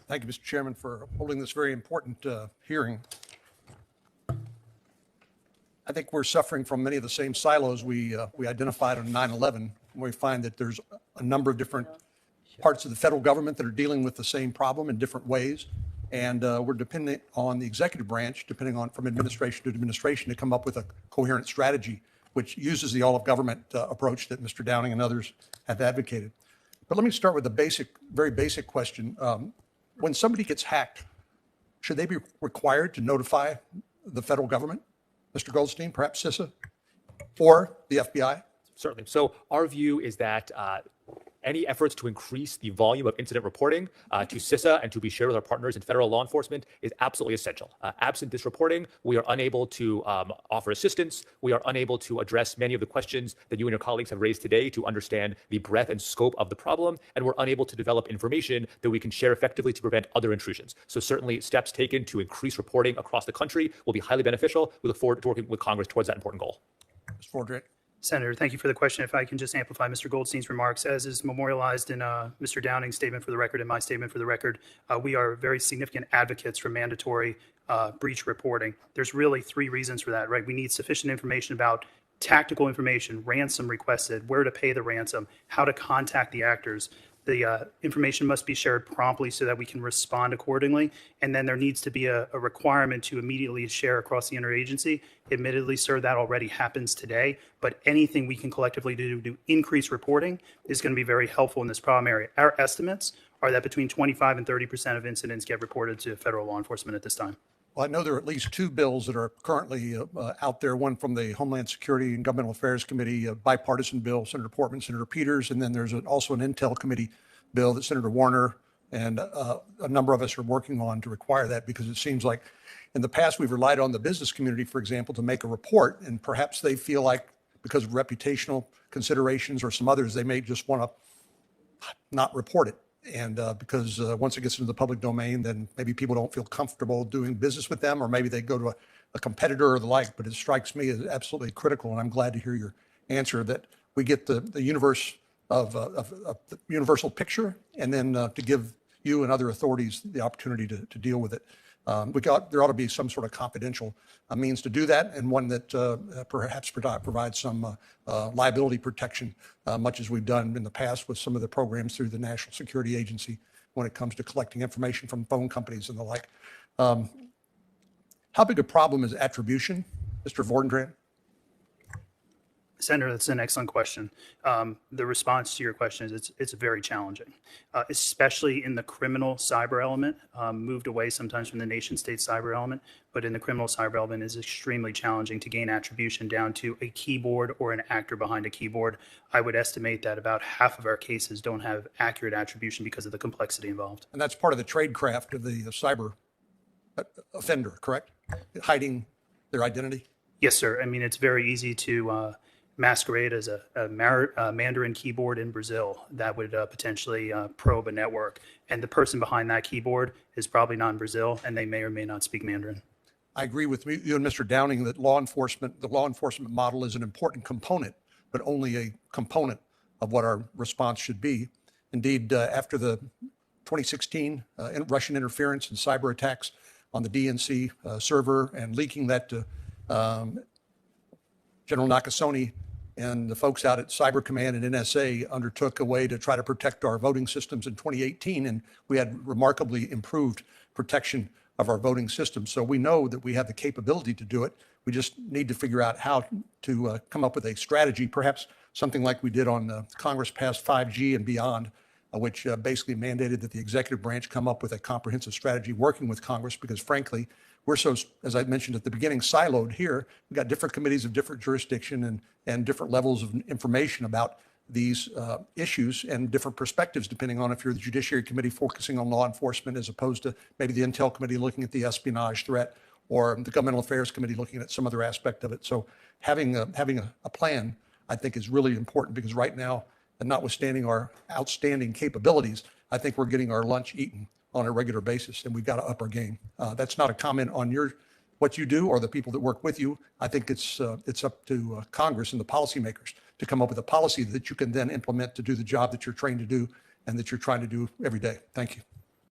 Thank you, Mr. Chairman, for holding this very important hearing. I think we're suffering from many of the same silos we identified on 9/11. We find that there's a number of different parts of the federal government that are dealing with the same problem in different ways. And we're dependent on the executive branch, depending on from administration to administration, to come up with a coherent strategy, which uses the all of government approach that Mr. Downing and others have advocated. But let me start with a very basic question. When somebody gets hacked, should they be required to notify the federal government? Mr. Goldstein, perhaps CISA or the FBI? Certainly. So our view is that any efforts to increase the volume of incident reporting to CISA and to be shared with our partners in federal law enforcement is absolutely essential. Absent this reporting, we are unable to offer assistance. We are unable to address many of the questions that you and your colleagues have raised today to understand the breadth and scope of the problem, and we're unable to develop information that we can share effectively to prevent other intrusions. So certainly steps taken to increase reporting across the country will be highly beneficial. We look forward to working with Congress towards that important goal. Ms. Fordray. Senator, thank you for the question. If I can just amplify Mr. Goldstein's remarks, as is memorialized in Mr. Downing's statement for the record and my statement for the record, we are very significant advocates for mandatory breach reporting. There's really three reasons for that, right? We need sufficient information about tactical information, ransom requested, where to pay the ransom, how to contact the actors. The information must be shared promptly so that we can respond accordingly. And then there needs to be a requirement to immediately share across the interagency. Admittedly, sir, that already happens today, but anything we can collectively do to increase reporting is going to be very helpful in this problem area. Our estimates are that between 25 and 30% of incidents get reported to federal law enforcement at this time. Well, I know there are at least two bills that are currently out there, one from the Homeland Security and Governmental Affairs Committee, a bipartisan bill, Senator Portman, Senator Peters, and then there's also an Intel Committee bill that Senator Warner and a number of us are working on to require that, because it seems like in the past we've relied on the business community, for example, to make a report, and perhaps they feel like because of reputational considerations or some others, they may just want to not report it. And because once it gets into the public domain, then maybe people don't feel comfortable doing business with them, or maybe they go to a competitor or the like. But it strikes me as absolutely critical, and I'm glad to hear your answer, that we get the universe of the universal picture, and then to give you and other authorities the opportunity to deal with it. There ought to be some sort of confidential means to do that, and one that perhaps provides some liability protection, much as we've done in the past with some of the programs through the National Security Agency when it comes to collecting information from phone companies and the like. How big a problem is attribution, Mr. Vordendran? Senator, that's an excellent question. The response to your question is it's very challenging, especially in the criminal cyber element, moved away sometimes from the nation state cyber element, but in the criminal cyber element is extremely challenging to gain attribution down to a keyboard or an actor behind a keyboard. I would estimate that about half of our cases don't have accurate attribution because of the complexity involved. And that's part of the tradecraft of the cyber offender, correct? Hiding their identity? Yes, sir. I mean, it's very easy to masquerade as a Mandarin keyboard in Brazil that would potentially probe a network. And the person behind that keyboard is probably not in Brazil, and they may or may not speak Mandarin. I agree with you and Mr. Downing that the law enforcement model is an important component, but only a component of what our response should be. Indeed, after the 2016 Russian interference and cyber attacks on the DNC server and leaking that to General Nakasone and the folks out at Cyber Command and NSA undertook a way to try to protect our voting systems in 2018, and we had remarkably improved protection of our voting systems. So we know that we have the capability to do it. We just need to figure out how to come up with a strategy, perhaps something like we did on Congress passed 5G and beyond, which basically mandated that the executive branch come up with a comprehensive strategy working with Congress, because frankly, we're so, as I mentioned at the beginning, siloed here. We've got different committees of different jurisdiction and different levels of information about these issues and different perspectives, depending on if you're the Judiciary Committee focusing on law enforcement as opposed to maybe the Intel Committee looking at the espionage threat, or the Governmental Affairs Committee looking at some other aspect of it. So having a plan, I think, is really important, because right now, and notwithstanding our outstanding capabilities, I think we're getting our lunch eaten on a regular basis, and we've got to up our game. That's not a comment on what you do or the people that work with you. I think it's up to Congress and the policymakers to come up with a policy that you can then implement to do the job that you're trained to do and that you're trying to do every day. Thank you.